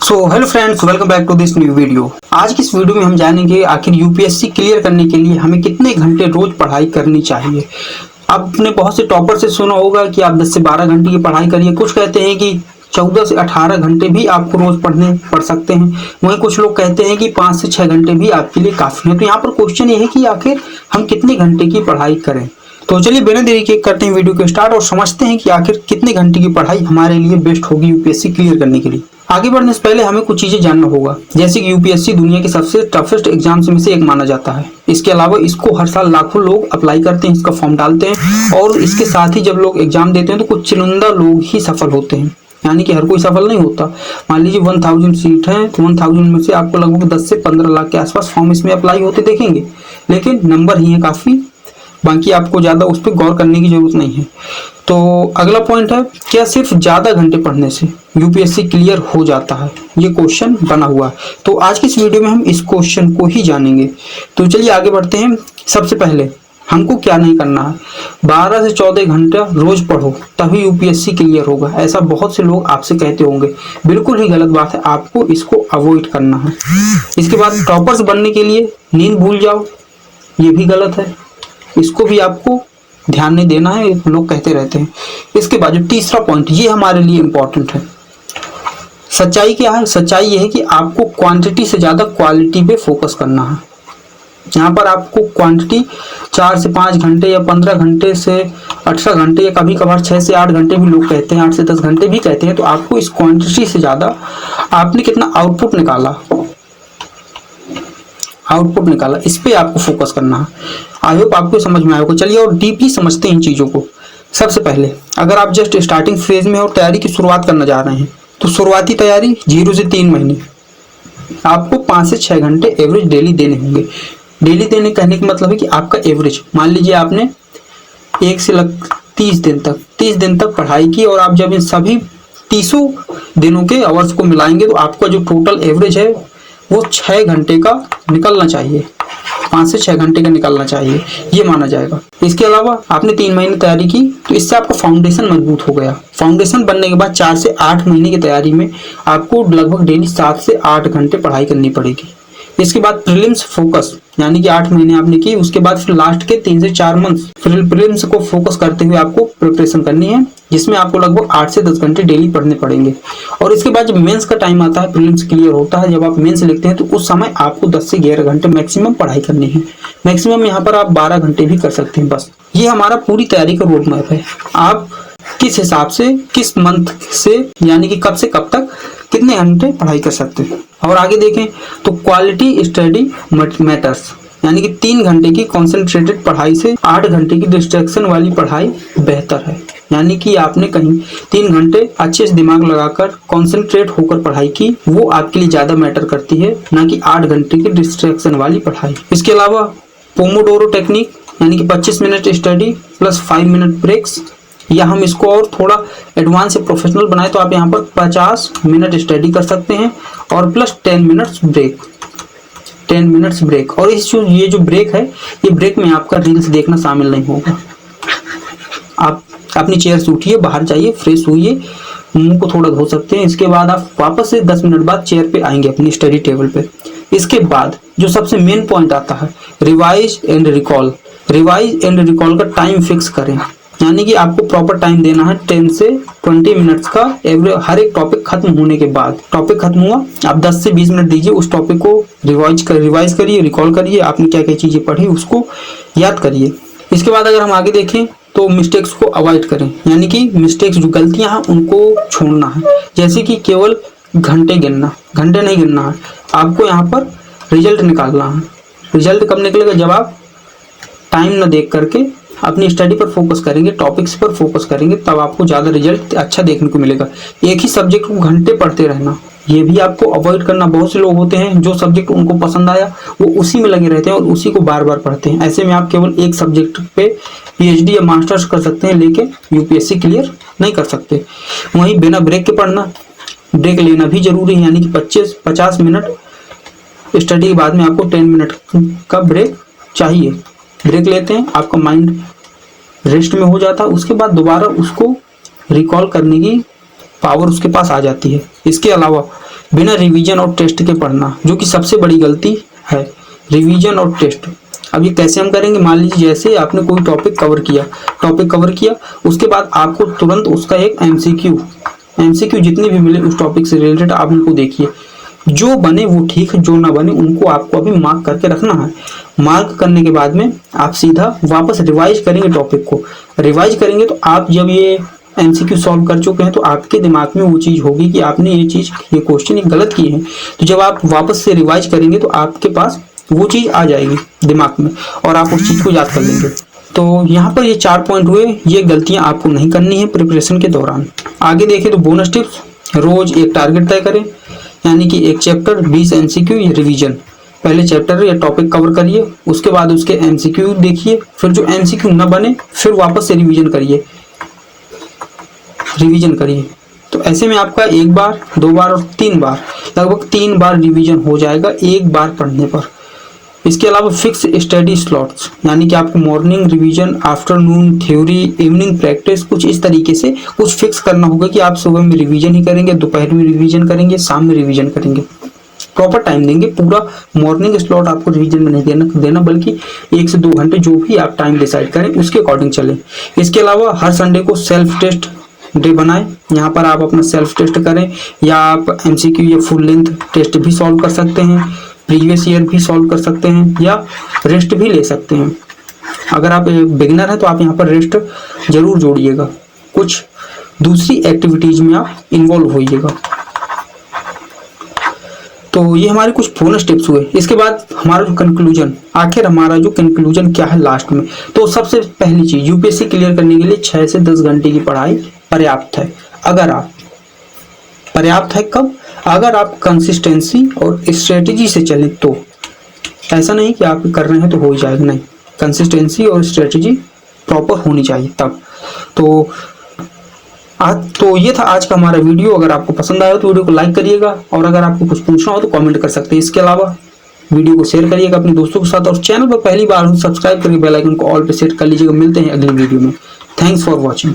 Hello friends, welcome back to this new video. आज की इस वीडियो में हम जानेंगे आखिर यूपीएससी क्लियर करने के लिए हमें कितने घंटे रोज पढ़ाई करनी चाहिए। आपने बहुत से टॉपर से सुना होगा कि आप 10 से 12 घंटे की पढ़ाई करिए। कुछ कहते हैं कि 14 से 18 घंटे भी आपको रोज पढ़ सकते हैं। वहीं कुछ लोग कहते हैं कि 5 से 6 घंटे भी आपके लिए काफी है। तो यहाँ पर क्वेश्चन ये है कि आखिर हम कितने घंटे की पढ़ाई करें। तो चलिए बिना देरी के करते हैं वीडियो को स्टार्ट और समझते हैं कि आखिर कितने घंटे की पढ़ाई हमारे लिए बेस्ट होगी यूपीएससी क्लियर करने के लिए। आगे बढ़ने से पहले हमें कुछ चीजें जानना होगा, जैसे कि यूपीएससी दुनिया के सबसे टफेस्ट एग्जाम्स में से एक माना जाता है। इसके अलावा इसको हर साल लाखों लोग अप्लाई करते हैं, इसका फॉर्म डालते हैं और इसके साथ ही जब लोग एग्जाम देते हैं तो कुछ चुनिंदा लोग ही सफल होते हैं, यानी कि हर कोई सफल नहीं होता। मान लीजिए 1000 सीट है तो 1000 में से आपको लगभग 10 से 15 लाख के आसपास फॉर्म इसमें अप्लाई होते देखेंगे, लेकिन नंबर ही है काफी, बाकी आपको ज्यादा उस पर गौर करने की जरूरत नहीं है। तो अगला पॉइंट है, क्या सिर्फ ज्यादा घंटे पढ़ने से यूपीएससी क्लियर हो जाता है? ये क्वेश्चन बना हुआ है। तो आज की इस वीडियो में हम इस क्वेश्चन को ही जानेंगे। तो चलिए आगे बढ़ते हैं। सबसे पहले हमको क्या नहीं करना है, 12 से 14 घंटा रोज पढ़ो तभी यूपीएससी क्लियर होगा। ऐसा बहुत से लोग आपसे कहते होंगे, बिल्कुल ही गलत बात है, आपको इसको अवॉइड करना है। इसके बाद टॉपर्स बनने के लिए नींद भूल जाओ, ये भी गलत है, इसको भी आपको ध्यान नहीं देना है, लोग कहते रहते हैं। इसके बाद जो तीसरा पॉइंट, ये हमारे लिए इंपॉर्टेंट है। सच्चाई क्या है? सच्चाई ये है कि आपको क्वांटिटी से ज्यादा क्वालिटी पे फोकस करना है। यहाँ पर आपको क्वांटिटी 4 से 5 घंटे या 15 घंटे से 18 घंटे या कभी कभार 6 से 8 घंटे भी लोग कहते हैं, 8 से 10 घंटे भी कहते हैं। तो आपको इस क्वांटिटी से ज्यादा आपने कितना आउटपुट निकाला, इस पे आपको फोकस करना है। आई होप आपको समझ में आया होगा। चलिए और डीपली समझते हैं इन चीजों को। सबसे पहले अगर आप जस्ट स्टार्टिंग फेज में और तैयारी की शुरुआत करना जा रहे हैं तो शुरुआती तैयारी 0 से 3 महीने आपको 5 से 6 घंटे एवरेज डेली देने होंगे। डेली देने कहने का मतलब है कि आपका एवरेज, मान लीजिए आपने 1 से 30 दिन तक पढ़ाई की और आप जब इन सभी 30 दिनों के आवर्स को मिलाएंगे तो आपका जो टोटल एवरेज है वो 6 घंटे का निकलना चाहिए, 5 से 6 घंटे का निकलना चाहिए, ये माना जाएगा। इसके अलावा आपने 3 महीने तैयारी की तो इससे आपका फाउंडेशन मजबूत हो गया। फाउंडेशन बनने के बाद 4 से 8 महीने की तैयारी में आपको लगभग डेली 7 से 8 घंटे पढ़ाई करनी पड़ेगी। इसके बाद प्रीलिम्स फोकस, यानी कि 8 महीने आपने की, उसके बाद फिर लास्ट के 3 से 4 मंथ प्रीलिम्स को फोकस करते हुए आपको प्रिपरेशन करनी है, जिसमें आपको लगभग 8 से 10 घंटे डेली पढ़ने पड़ेंगे। और इसके बाद जब मेंस का टाइम आता है, प्रीलिम्स क्लियर होता है, जब आप मेंस लिखते हैं तो उस समय आपको 10 से 11 घंटे मैक्सिमम पढ़ाई करनी है। मैक्सिमम यहाँ पर आप 12 घंटे भी कर सकते हैं। बस ये हमारा पूरी तैयारी का रोड मैप है। आप किस हिसाब से, किस मंथ से, यानी कि कब से कब तक कितने घंटे पढ़ाई कर सकते हैं। और आगे देखें तो क्वालिटी स्टडी मैटर्स, यानी कि 3 घंटे की कॉन्सेंट्रेटेड पढ़ाई से 8 घंटे की डिस्ट्रैक्शन वाली पढ़ाई बेहतर है। यानी कि आपने कहीं 3 घंटे अच्छे से दिमाग लगाकर कॉन्सेंट्रेट होकर पढ़ाई की, वो आपके लिए ज्यादा मैटर करती है, ना कि 8 घंटे की डिस्ट्रैक्शन वाली पढ़ाई। इसके अलावा पोमोडोरो टेक्निक, यानी कि 25 minute study plus 5 minute breaks, या हम इसको और थोड़ा एडवांस से प्रोफेशनल बनाए तो आप यहाँ पर 50 मिनट स्टडी कर सकते हैं और प्लस 10 मिनट्स ब्रेक। और ये जो ब्रेक है, ये ब्रेक में आपका रील्स देखना शामिल नहीं होगा। आप अपनी चेयर से उठिए, बाहर जाइए, फ्रेश होइए, मुंह को थोड़ा धो सकते हैं। इसके बाद आप वापस से 10 मिनट बाद चेयर पे आएंगे अपनी स्टडी टेबल पे। इसके बाद जो सबसे मेन पॉइंट आता है, रिवाइज एंड रिकॉल का टाइम फिक्स करें, यानी कि आपको प्रॉपर टाइम देना है 10 से 20 मिनट्स का हर एक टॉपिक खत्म होने के बाद। टॉपिक खत्म हुआ, आप 10 से 20 मिनट दीजिए, उस टॉपिक को रिवाइज करिए, रिकॉल करिए, आपने क्या क्या चीजें पढ़ी उसको याद करिए। इसके बाद अगर हम आगे देखें तो मिस्टेक्स को अवॉइड करें, यानी कि मिस्टेक्स जो गलतियां हैं उनको छोड़ना है। जैसे कि केवल घंटे नहीं गिनना है, आपको यहाँ पर रिजल्ट निकालना है। रिजल्ट कब निकलेगा? जब आप टाइम न देख करके अपनी स्टडी पर फोकस करेंगे, टॉपिक्स पर फोकस करेंगे, तब आपको ज्यादा रिजल्ट अच्छा देखने को मिलेगा। एक ही सब्जेक्ट को घंटे पढ़ते रहना, ये भी आपको अवॉइड करना। बहुत से लोग होते हैं जो सब्जेक्ट उनको पसंद आया वो उसी में लगे रहते हैं और उसी को बार बार पढ़ते हैं। ऐसे में आप केवल एक सब्जेक्ट पे पीएचडी या मास्टर्स कर सकते हैं, लेकिन यूपीएससी क्लियर नहीं कर सकते। वहीं बिना ब्रेक के पढ़ना, ब्रेक लेना भी जरूरी है, यानी कि 50 मिनट स्टडी के बाद में आपको 10 मिनट का ब्रेक चाहिए। ब्रेक लेते हैं, आपका माइंड रेस्ट में हो जाता है, उसके बाद दोबारा उसको रिकॉल करने की पावर उसके पास आ जाती है। इसके अलावा बिना रिवीजन और टेस्ट के पढ़ना, जो कि सबसे बड़ी गलती है, रिवीजन और टेस्ट। अब ये कैसे हम करेंगे, मान लीजिए जैसे आपने कोई टॉपिक कवर किया, उसके बाद आपको तुरंत उसका एक एमसीक्यू जितने भी मिले उस टॉपिक से रिलेटेड आप उनको देखिए, जो बने वो ठीक है, जो ना बने उनको आपको अभी मार्क करके रखना है। मार्क करने के बाद में आप सीधा वापस रिवाइज करेंगे, टॉपिक को रिवाइज करेंगे तो आप जब ये एमसीक्यू सॉल्व कर चुके हैं तो आपके दिमाग में वो चीज़ होगी कि आपने ये क्वेश्चन गलत किए हैं। तो जब आप वापस से रिवाइज करेंगे तो आपके पास वो चीज़ आ जाएगी दिमाग में और आप उस चीज़ को याद कर लेंगे। तो यहाँ पर ये 4 पॉइंट हुए, ये गलतियाँ आपको नहीं करनी है प्रिपरेशन के दौरान। आगे देखें तो बोनस टिप्स, रोज एक टारगेट तय करें, यानी कि एक चैप्टर 20 एमसीक्यू या रिवीजन। पहले चैप्टर या टॉपिक कवर करिए, उसके बाद उसके एमसीक्यू देखिए, फिर जो एमसीक्यू ना बने फिर वापस से रिवीजन करिए। तो ऐसे में आपका 1 बार, 2 बार और 3 बार, लगभग 3 बार रिवीजन हो जाएगा 1 बार पढ़ने पर। इसके अलावा फिक्स स्टडी स्लॉट्स, यानी कि आपको morning revision, afternoon theory, evening practice, कुछ इस तरीके से कुछ फिक्स करना होगा कि आप सुबह में रिवीजन ही करेंगे, दोपहर में रिवीजन करेंगे, शाम में रिवीजन करेंगे। प्रॉपर टाइम देंगे, पूरा मॉर्निंग स्लॉट आपको रिवीजन में नहीं देना बल्कि 1 से 2 घंटे जो भी आप टाइम डिसाइड करें उसके अकॉर्डिंग चलें। इसके अलावा हर संडे को सेल्फ टेस्ट डे बनाएं, यहाँ पर आप अपना सेल्फ टेस्ट करें, या आप एमसीक्यू या फुल लेंथ टेस्ट भी सॉल्व कर सकते हैं, प्रीवियस ईयर भी सॉल्व कर सकते हैं, या रेस्ट भी ले सकते हैं। अगर आप बिगिनर हैं तो आप यहाँ पर रेस्ट जरूर जोड़िएगा, कुछ दूसरी एक्टिविटीज में आप इन्वॉल्व होइएगा। तो ये हमारे कुछ बोनस टिप्स हुए। इसके बाद हमारा जो कंक्लूजन, आखिर हमारा जो कंक्लूजन क्या है लास्ट में, तो सबसे पहली चीज यूपीएससी क्लियर करने के लिए 6 से 10 घंटे की पढ़ाई पर्याप्त है। पर्याप्त है कब, अगर आप कंसिस्टेंसी और स्ट्रेटेजी से चलें तो। ऐसा नहीं कि आप कर रहे हैं तो हो ही जाएगा, नहीं, कंसिस्टेंसी और स्ट्रेटेजी प्रॉपर होनी चाहिए तब। तो ये था आज का हमारा वीडियो। अगर आपको पसंद आया तो वीडियो को लाइक करिएगा, और अगर आपको कुछ पूछना हो तो कमेंट कर सकते हैं। इसके अलावा वीडियो को शेयर करिएगा अपने दोस्तों के साथ, और चैनल पर पहली बार हो सब्सक्राइब करके बेल आइकन को ऑल पे सेट कर लीजिएगा। मिलते हैं अगली वीडियो में। Thanks for watching.